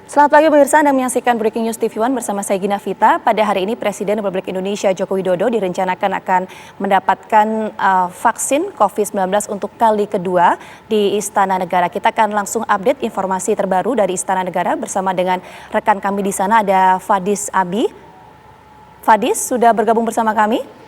Selamat pagi pemirsa, Anda menyaksikan Breaking News TV One bersama saya Gina Vita. Pada hari ini Presiden Republik Indonesia Joko Widodo direncanakan akan mendapatkan vaksin COVID-19 untuk kali kedua di Istana Negara. Kita akan langsung update informasi terbaru dari Istana Negara bersama dengan rekan kami di sana, ada Fadis Abi. Fadis sudah bergabung bersama kami.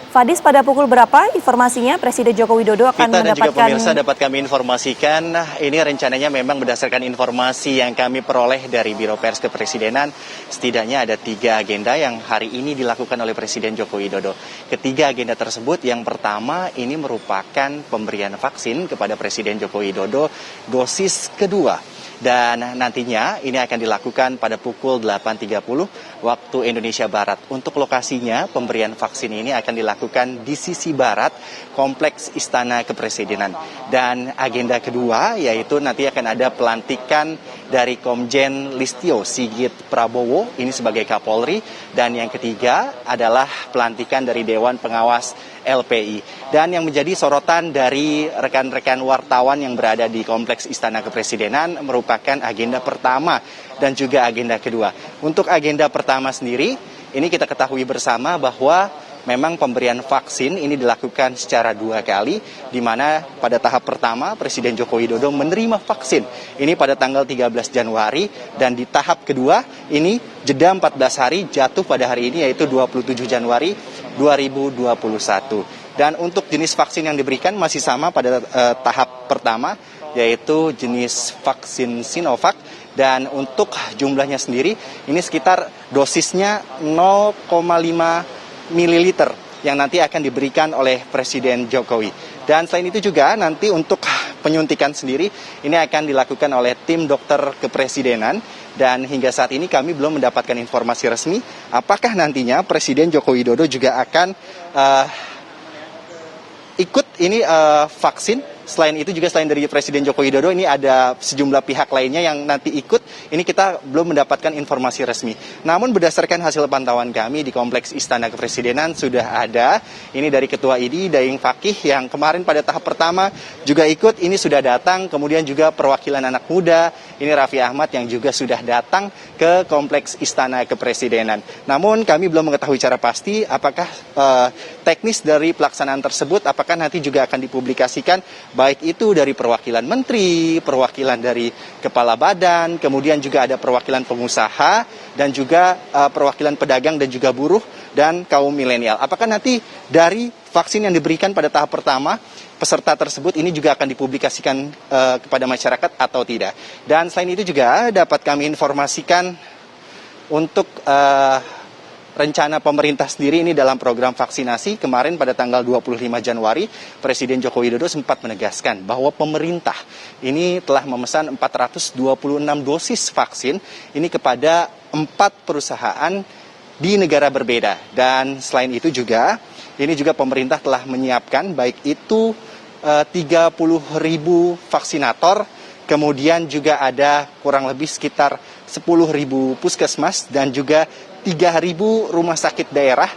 Fadis, pada pukul berapa informasinya Presiden Joko Widodo akan mendapatkan... Kita dan juga pemirsa dapat kami informasikan, ini rencananya memang berdasarkan informasi yang kami peroleh dari Biro Pers Kepresidenan, setidaknya ada 3 agenda yang hari ini dilakukan oleh Presiden Joko Widodo. Ketiga agenda tersebut, yang pertama ini merupakan pemberian vaksin kepada Presiden Joko Widodo dosis kedua. Dan nantinya ini akan dilakukan pada pukul 8.30 waktu Indonesia Barat. Untuk lokasinya, pemberian vaksin ini akan dilakukan di sisi barat Kompleks Istana Kepresidenan. Dan agenda kedua yaitu nanti akan ada pelantikan dari Komjen Listio Sigit Prabowo, ini sebagai Kapolri. Dan yang ketiga adalah pelantikan dari Dewan Pengawas LPI. Dan yang menjadi sorotan dari rekan-rekan wartawan yang berada di Kompleks Istana Kepresidenan merupakan agenda pertama dan juga agenda kedua. Untuk agenda pertama sendiri, ini kita ketahui bersama bahwa memang pemberian vaksin ini dilakukan secara 2 kali, di mana pada tahap pertama Presiden Joko Widodo menerima vaksin ini pada tanggal 13 Januari, dan di tahap kedua ini jeda 14 hari jatuh pada hari ini yaitu 27 Januari 2021. Dan untuk jenis vaksin yang diberikan masih sama pada tahap pertama, yaitu jenis vaksin Sinovac. Dan untuk jumlahnya sendiri ini sekitar dosisnya 0,5 mililiter yang nanti akan diberikan oleh Presiden Jokowi. Dan selain itu juga nanti untuk penyuntikan sendiri ini akan dilakukan oleh tim dokter kepresidenan. Dan hingga saat ini kami belum mendapatkan informasi resmi apakah nantinya Presiden Joko Widodo juga akan ikut ini vaksin. Selain itu juga, selain dari Presiden Joko Widodo, ini ada sejumlah pihak lainnya yang nanti ikut. Ini kita belum mendapatkan informasi resmi. Namun berdasarkan hasil pantauan kami di Kompleks Istana Kepresidenan sudah ada. Ini dari Ketua IDI, Daeng Fakih, yang kemarin pada tahap pertama juga ikut. Ini sudah datang. Kemudian juga perwakilan anak muda. Ini Raffi Ahmad yang juga sudah datang ke Kompleks Istana Kepresidenan. Namun kami belum mengetahui secara pasti apakah teknis dari pelaksanaan tersebut, apakah nanti juga akan dipublikasikan, baik itu dari perwakilan menteri, perwakilan dari kepala badan, kemudian juga ada perwakilan pengusaha, dan juga perwakilan pedagang dan juga buruh dan kaum milenial. Apakah nanti dari vaksin yang diberikan pada tahap pertama, peserta tersebut ini juga akan dipublikasikan kepada masyarakat atau tidak. Dan selain itu juga dapat kami informasikan untuk rencana pemerintah sendiri ini dalam program vaksinasi. Kemarin pada tanggal 25 Januari, Presiden Joko Widodo sempat menegaskan bahwa pemerintah ini telah memesan 426 dosis vaksin ini kepada 4 perusahaan di negara berbeda. Dan selain itu juga, ini juga pemerintah telah menyiapkan baik itu 30.000 vaksinator, kemudian juga ada kurang lebih sekitar 10.000 puskesmas dan juga 3.000 rumah sakit daerah,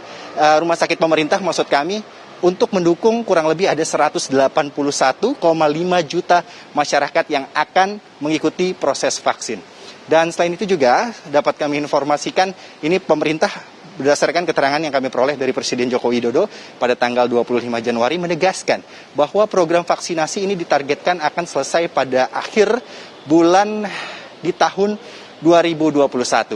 rumah sakit pemerintah maksud kami, untuk mendukung kurang lebih ada 181,5 juta masyarakat yang akan mengikuti proses vaksin. Dan selain itu juga dapat kami informasikan, ini pemerintah berdasarkan keterangan yang kami peroleh dari Presiden Joko Widodo pada tanggal 25 Januari menegaskan bahwa program vaksinasi ini ditargetkan akan selesai pada akhir bulan di tahun 2021.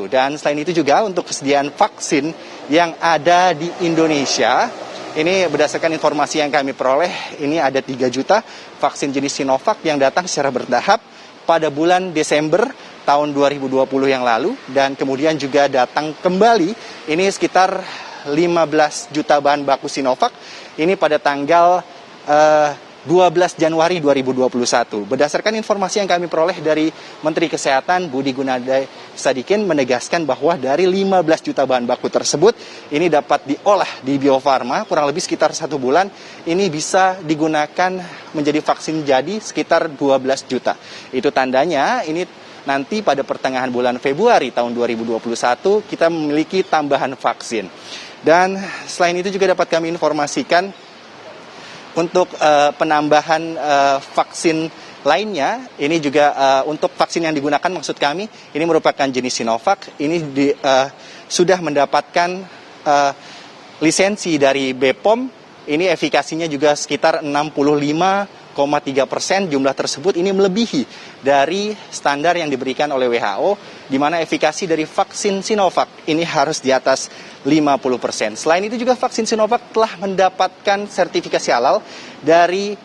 Dan selain itu juga untuk kesediaan vaksin yang ada di Indonesia, ini berdasarkan informasi yang kami peroleh, ini ada 3 juta vaksin jenis Sinovac yang datang secara bertahap pada bulan Desember tahun 2020 yang lalu, dan kemudian juga datang kembali ini sekitar 15 juta bahan baku Sinovac ini pada tanggal 12 Januari 2021. Berdasarkan informasi yang kami peroleh dari Menteri Kesehatan Budi Gunadi Sadikin menegaskan bahwa dari 15 juta bahan baku tersebut ini dapat diolah di Bio Farma kurang lebih sekitar 1 bulan, ini bisa digunakan menjadi vaksin jadi sekitar 12 juta. Itu tandanya ini nanti pada pertengahan bulan Februari tahun 2021 kita memiliki tambahan vaksin. Dan selain itu juga dapat kami informasikan Untuk penambahan vaksin lainnya, ini juga untuk vaksin yang digunakan maksud kami, ini merupakan jenis Sinovac, ini sudah mendapatkan lisensi dari BPOM, ini efikasinya juga sekitar 65,3%, jumlah tersebut ini melebihi dari standar yang diberikan oleh WHO, di mana efikasi dari vaksin Sinovac ini harus di atas 50%. Selain itu juga vaksin Sinovac telah mendapatkan sertifikasi halal dari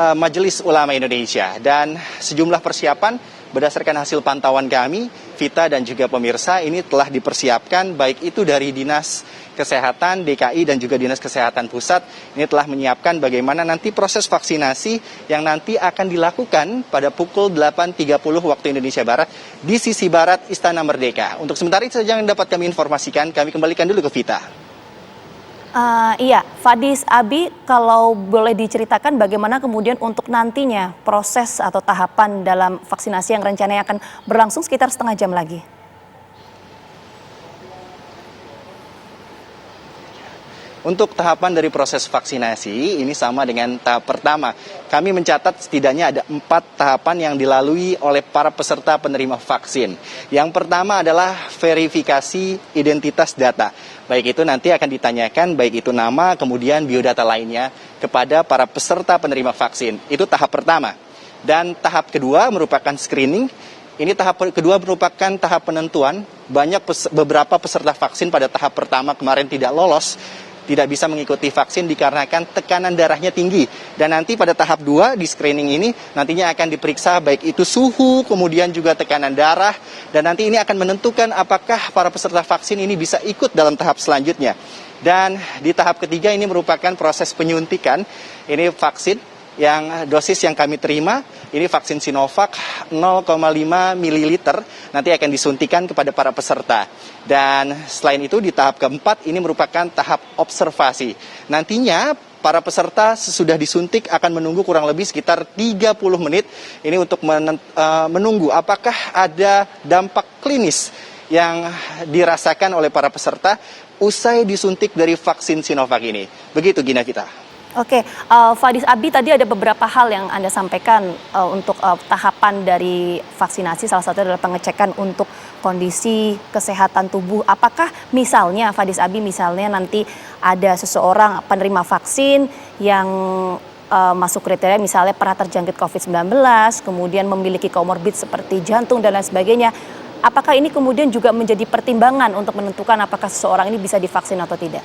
Majelis Ulama Indonesia, dan sejumlah persiapan berdasarkan hasil pantauan kami, Vita dan juga pemirsa, ini telah dipersiapkan baik itu dari Dinas Kesehatan DKI dan juga Dinas Kesehatan Pusat. Ini telah menyiapkan bagaimana nanti proses vaksinasi yang nanti akan dilakukan pada pukul 8.30 waktu Indonesia Barat di sisi barat Istana Merdeka. Untuk sementara itu saja yang dapat kami informasikan, kami kembalikan dulu ke Vita. Iya, Fadis, Abi, kalau boleh diceritakan bagaimana kemudian untuk nantinya proses atau tahapan dalam vaksinasi yang rencananya akan berlangsung sekitar setengah jam lagi. Untuk tahapan dari proses vaksinasi, ini sama dengan tahap pertama. Kami mencatat setidaknya ada 4 tahapan yang dilalui oleh para peserta penerima vaksin. Yang pertama adalah verifikasi identitas data. Baik itu nanti akan ditanyakan, baik itu nama, kemudian biodata lainnya kepada para peserta penerima vaksin. Itu tahap pertama. Dan tahap kedua merupakan screening. Ini tahap kedua merupakan tahap penentuan. Beberapa peserta vaksin pada tahap pertama kemarin tidak lolos, tidak bisa mengikuti vaksin dikarenakan tekanan darahnya tinggi. Dan nanti pada tahap 2 di screening ini nantinya akan diperiksa baik itu suhu, kemudian juga tekanan darah. Dan nanti ini akan menentukan apakah para peserta vaksin ini bisa ikut dalam tahap selanjutnya. Dan di tahap ketiga ini merupakan proses penyuntikan. Ini vaksin yang dosis yang kami terima, ini vaksin Sinovac 0,5 ml nanti akan disuntikan kepada para peserta. Dan selain itu di tahap keempat ini merupakan tahap observasi. Nantinya para peserta sesudah disuntik akan menunggu kurang lebih sekitar 30 menit ini untuk menunggu apakah ada dampak klinis yang dirasakan oleh para peserta usai disuntik dari vaksin Sinovac ini. Begitu Gina Vita. Oke, Fadis, Abi, tadi ada beberapa hal yang Anda sampaikan untuk tahapan dari vaksinasi, salah satu adalah pengecekan untuk kondisi kesehatan tubuh. Apakah misalnya, Fadis, Abi, misalnya nanti ada seseorang penerima vaksin yang masuk kriteria misalnya pernah terjangkit COVID-19, kemudian memiliki komorbid seperti jantung dan lain sebagainya, apakah ini kemudian juga menjadi pertimbangan untuk menentukan apakah seseorang ini bisa divaksin atau tidak?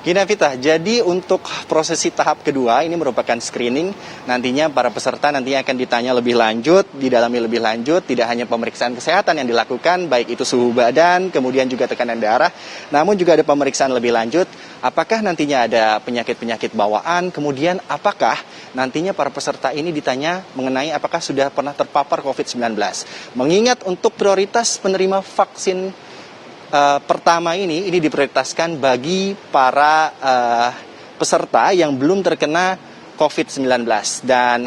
Gina Vita, jadi untuk prosesi tahap kedua ini merupakan screening. Nantinya para peserta nantinya akan ditanya lebih lanjut, didalami lebih lanjut, tidak hanya pemeriksaan kesehatan yang dilakukan, baik itu suhu badan, kemudian juga tekanan darah, namun juga ada pemeriksaan lebih lanjut, apakah nantinya ada penyakit-penyakit bawaan, kemudian apakah nantinya para peserta ini ditanya mengenai apakah sudah pernah terpapar COVID-19. Mengingat untuk prioritas penerima vaksin pertama ini diprioritaskan bagi para peserta yang belum terkena COVID-19. Dan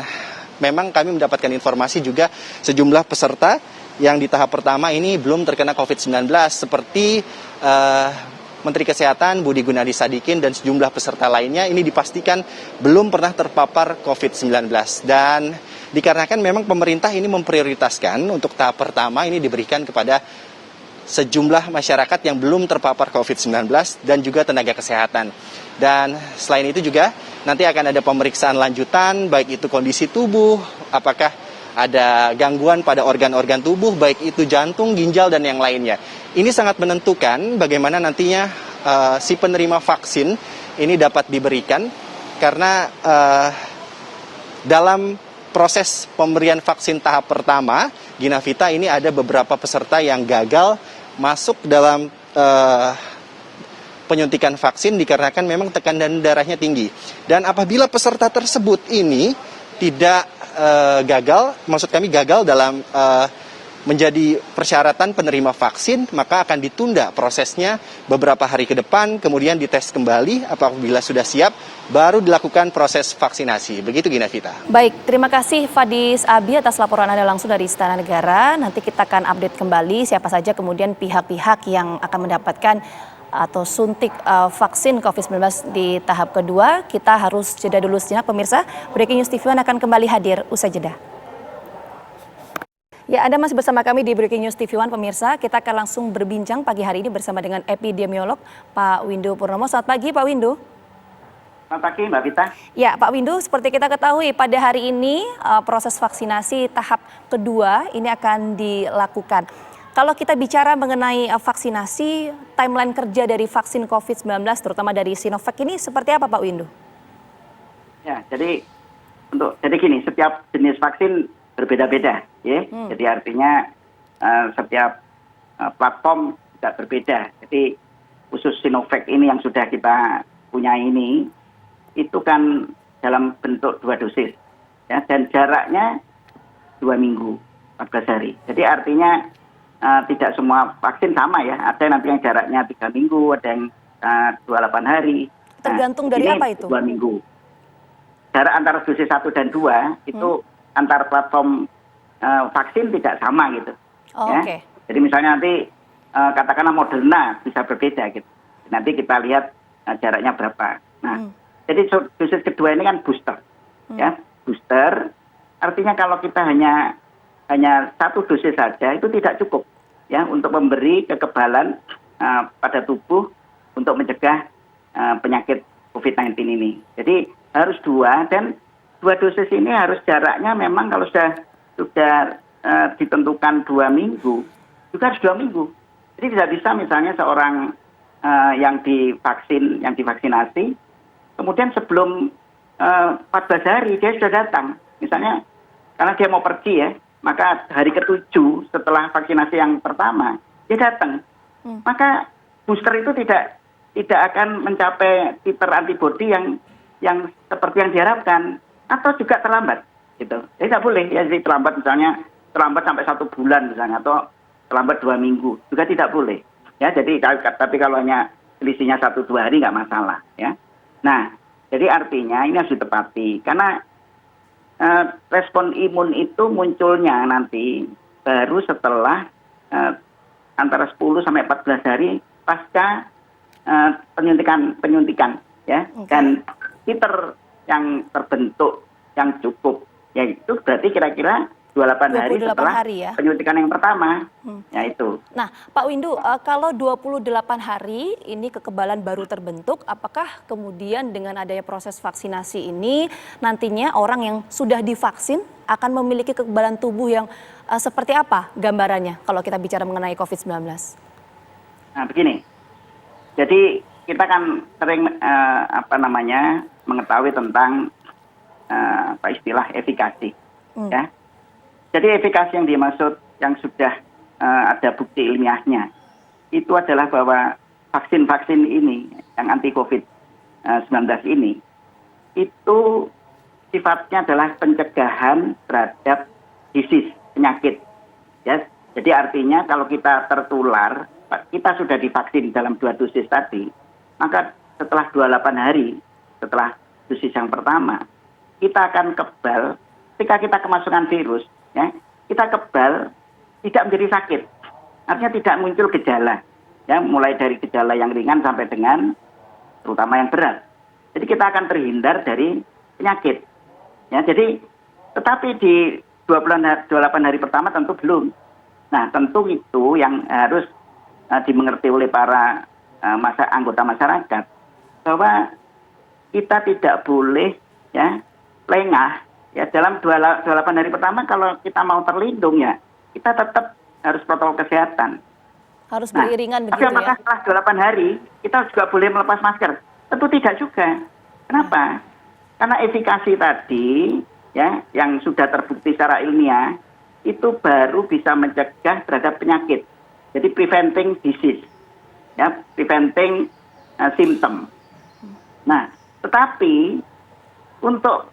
memang kami mendapatkan informasi juga sejumlah peserta yang di tahap pertama ini belum terkena COVID-19 seperti Menteri Kesehatan Budi Gunadi Sadikin dan sejumlah peserta lainnya ini dipastikan belum pernah terpapar COVID-19. Dan dikarenakan memang pemerintah ini memprioritaskan untuk tahap pertama ini diberikan kepada sejumlah masyarakat yang belum terpapar COVID-19 dan juga tenaga kesehatan. Dan selain itu juga nanti akan ada pemeriksaan lanjutan, baik itu kondisi tubuh, apakah ada gangguan pada organ-organ tubuh, baik itu jantung, ginjal, dan yang lainnya. Ini sangat menentukan bagaimana nantinya si penerima vaksin ini dapat diberikan, karena dalam proses pemberian vaksin tahap pertama, Gina Vita, ini ada beberapa peserta yang gagal masuk dalam penyuntikan vaksin dikarenakan memang tekanan darahnya tinggi. Dan apabila peserta tersebut ini tidak gagal, maksud kami gagal dalam menjadi persyaratan penerima vaksin, maka akan ditunda prosesnya beberapa hari ke depan, kemudian dites kembali, apabila sudah siap, baru dilakukan proses vaksinasi. Begitu Gina Vita. Baik, terima kasih Fadis Abi atas laporan Anda langsung dari Istana Negara. Nanti kita akan update kembali siapa saja kemudian pihak-pihak yang akan mendapatkan atau suntik vaksin COVID-19 di tahap kedua. Kita harus jeda dulu sejenak pemirsa. Breaking News TV One akan kembali hadir usai jeda. Ya, Anda masih bersama kami di Breaking News TV One pemirsa. Kita akan langsung berbincang pagi hari ini bersama dengan epidemiolog Pak Windu Purnomo. Selamat pagi Pak Windu. Selamat pagi Mbak Vita. Ya Pak Windu, seperti kita ketahui pada hari ini proses vaksinasi tahap kedua ini akan dilakukan. Kalau kita bicara mengenai vaksinasi, timeline kerja dari vaksin COVID-19 terutama dari Sinovac ini seperti apa Pak Windu? Ya, jadi gini, setiap jenis vaksin berbeda-beda, ya. Jadi artinya setiap platform juga berbeda. Jadi khusus Sinovac ini yang sudah kita punya ini, itu kan dalam bentuk 2 dosis, ya, dan jaraknya 2 minggu, 14 hari. Jadi artinya tidak semua vaksin sama ya, ada nanti yang jaraknya 3 minggu, ada yang 28 hari. Tergantung dari apa itu? 2 minggu. Jarak antara dosis 1 dan 2 itu antar platform vaksin tidak sama gitu. Oh, ya. Okay. Jadi misalnya nanti katakanlah Moderna bisa berbeda gitu. Nanti kita lihat jaraknya berapa. Nah, jadi dosis kedua ini kan booster, ya, booster. Artinya kalau kita hanya 1 dosis saja itu tidak cukup, ya, untuk memberi kekebalan pada tubuh untuk mencegah penyakit COVID-19 ini. Jadi harus 2 dan 2 dosis ini harus jaraknya memang kalau sudah ditentukan 2 minggu juga harus 2 minggu. Jadi tidak bisa misalnya seorang yang divaksinasi kemudian sebelum 14 hari dia sudah datang. Misalnya karena dia mau pergi ya, maka hari ke-7 setelah vaksinasi yang pertama dia datang. Maka booster itu tidak akan mencapai titer antibodi yang seperti yang diharapkan atau juga terlambat gitu. Jadi tidak boleh ya, jadi terlambat sampai 1 bulan misalnya atau terlambat 2 minggu juga tidak boleh. Ya, jadi tapi kalau hanya selisihnya 1-2 hari nggak masalah ya. Nah, jadi artinya ini harus ditepati karena respon imun itu munculnya nanti baru setelah antara 10 sampai 14 hari pasca penyuntikan ya. Okay. Dan titer yang terbentuk yang cukup yaitu berarti kira-kira 28 hari setelah ya? penyuntikan yang pertama. Ya itu. Nah, Pak Windu, kalau 28 hari ini kekebalan baru terbentuk, apakah kemudian dengan adanya proses vaksinasi ini nantinya orang yang sudah divaksin akan memiliki kekebalan tubuh yang seperti apa gambarannya kalau kita bicara mengenai COVID-19? Nah, begini. Jadi kita kan sering mengetahui tentang istilah efikasi, ya. Jadi efikasi yang dimaksud yang sudah ada bukti ilmiahnya itu adalah bahwa vaksin-vaksin ini yang anti COVID-19 ini itu sifatnya adalah pencegahan terhadap disease, penyakit. Ya. Jadi artinya kalau kita tertular, kita sudah divaksin dalam 2 dosis tadi, maka setelah 28 hari setelah dosis yang pertama, kita akan kebal ketika kita kemasukan virus. Ya, kita kebal tidak menjadi sakit, artinya tidak muncul gejala, ya, mulai dari gejala yang ringan sampai dengan terutama yang berat. Jadi kita akan terhindar dari penyakit, ya. Jadi tetapi di 28 hari pertama tentu belum. Nah, tentu itu yang harus dimengerti oleh para anggota masyarakat bahwa kita tidak boleh ya lengah. Ya, dalam 28 hari pertama kalau kita mau terlindung ya, kita tetap harus protokol kesehatan. Harus beriringan begitu ya? Tapi apakah setelah 8 hari kita juga boleh melepas masker? Tentu tidak juga. Kenapa? Karena efikasi tadi ya yang sudah terbukti secara ilmiah itu baru bisa mencegah terhadap penyakit. Jadi preventing disease. Ya, preventing symptom. Nah, tetapi untuk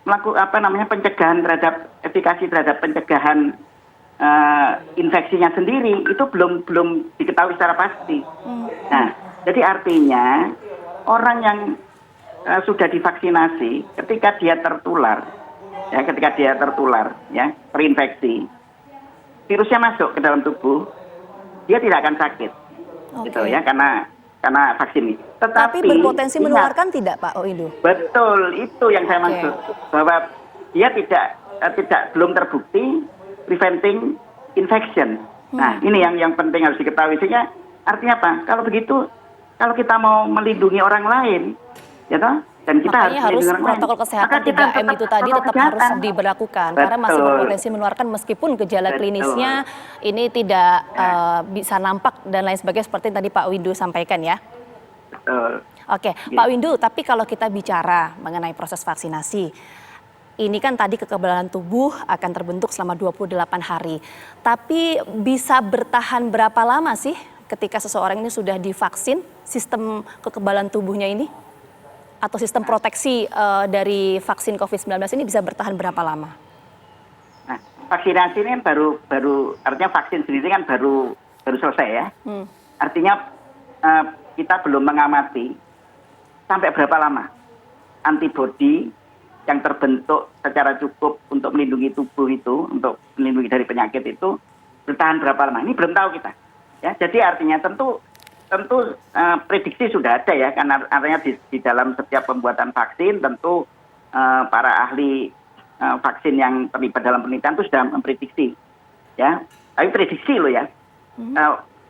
melakukan pencegahan terhadap efikasi terhadap pencegahan infeksinya sendiri itu belum diketahui secara pasti. Nah, jadi artinya orang yang sudah divaksinasi ketika dia tertular ya terinfeksi, virusnya masuk ke dalam tubuh, dia tidak akan sakit. Gitu ya, karena karena vaksin ini. Tapi berpotensi menularkan tidak, Pak Windu? Betul, itu yang saya maksud, bahwa dia belum terbukti preventing infection. Nah, ini yang penting harus diketahui. Sehingga artinya apa? Kalau begitu, kalau kita mau melindungi orang lain, ya toh, dan kita harus protokol kesehatan 3M itu tadi tetap harus diberlakukan. Betul. Karena masih berpotensi menularkan meskipun gejala klinisnya ini tidak bisa nampak dan lain sebagainya seperti tadi Pak Windu sampaikan ya. Betul. Oke, Pak Windu, tapi kalau kita bicara mengenai proses vaksinasi, ini kan tadi kekebalan tubuh akan terbentuk selama 28 hari. Tapi bisa bertahan berapa lama sih ketika seseorang ini sudah divaksin, sistem kekebalan tubuhnya ini? Atau sistem proteksi dari vaksin COVID-19 ini bisa bertahan berapa lama? Nah, vaksinasi ini kan baru artinya vaksin sendiri kan baru selesai ya. Artinya kita belum mengamati sampai berapa lama antibodi yang terbentuk secara cukup untuk melindungi tubuh itu, untuk melindungi dari penyakit itu bertahan berapa lama. Ini belum tahu kita. Ya, jadi artinya tentu prediksi sudah ada ya, karena artinya di dalam setiap pembuatan vaksin tentu para ahli vaksin yang terlibat dalam penelitian itu sudah memprediksi, ya. Tapi prediksi loh ya.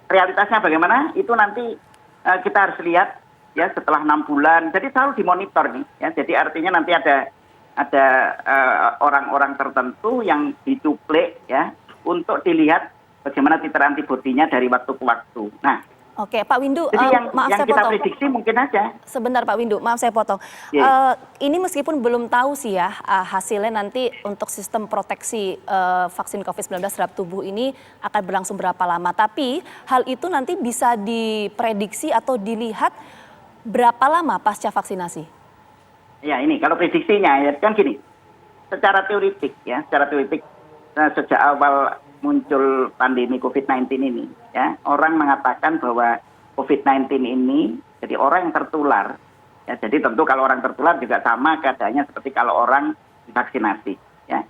Realitasnya bagaimana? Itu nanti kita harus lihat ya setelah 6 bulan. Jadi selalu dimonitor nih, ya. Jadi artinya nanti ada orang-orang tertentu yang dicuplik ya untuk dilihat bagaimana titer antibodinya dari waktu ke waktu. Nah. Oke, Pak Windu, maaf saya potong. Yang kita prediksi mungkin aja. Sebentar Pak Windu, maaf saya potong. Ini meskipun belum tahu sih ya hasilnya nanti untuk sistem proteksi vaksin COVID-19 terhadap tubuh ini akan berlangsung berapa lama. Tapi hal itu nanti bisa diprediksi atau dilihat berapa lama pasca vaksinasi? Ya ini kalau prediksinya ya kan gini, secara teoritik sejak awal muncul pandemi COVID-19 ini, ya orang mengatakan bahwa COVID-19 ini jadi orang yang tertular, ya jadi tentu kalau orang tertular juga sama keadaannya seperti kalau orang divaksinasi, ya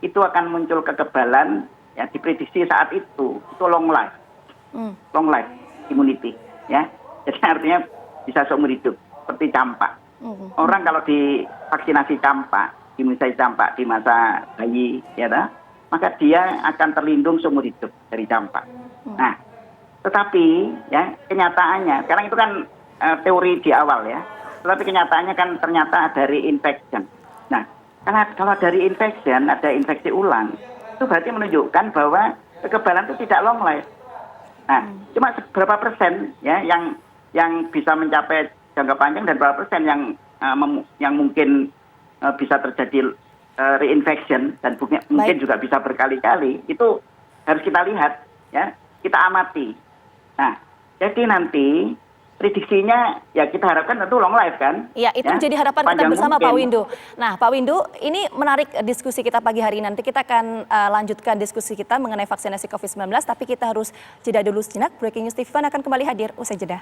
itu akan muncul kekebalan, ya diprediksi saat itu long life immunity, ya jadi artinya bisa seumur hidup seperti campak. Orang kalau divaksinasi campak, imunisasi campak di masa bayi, ya maka dia akan terlindung seumur hidup dari campak. Nah, tetapi ya kenyataannya, sekarang itu kan teori di awal ya, tetapi kenyataannya kan ternyata ada reinfection. Nah, karena kalau dari infection, ada infeksi ulang, itu berarti menunjukkan bahwa kekebalan itu tidak long life. Nah, cuma berapa persen ya yang bisa mencapai jangka panjang dan berapa persen yang mungkin bisa terjadi reinfection dan mungkin juga bisa berkali-kali, itu harus kita lihat ya, kita amati. Nah, jadi nanti prediksinya ya kita harapkan tentu long life kan. Ya, itu jadi harapan kita bersama mungkin. Pak Windu. Nah, Pak Windu, ini menarik diskusi kita pagi hari ini. Nanti kita akan lanjutkan diskusi kita mengenai vaksinasi COVID-19, tapi kita harus jeda dulu sejenak. Breaking News TV One akan kembali hadir usai jeda.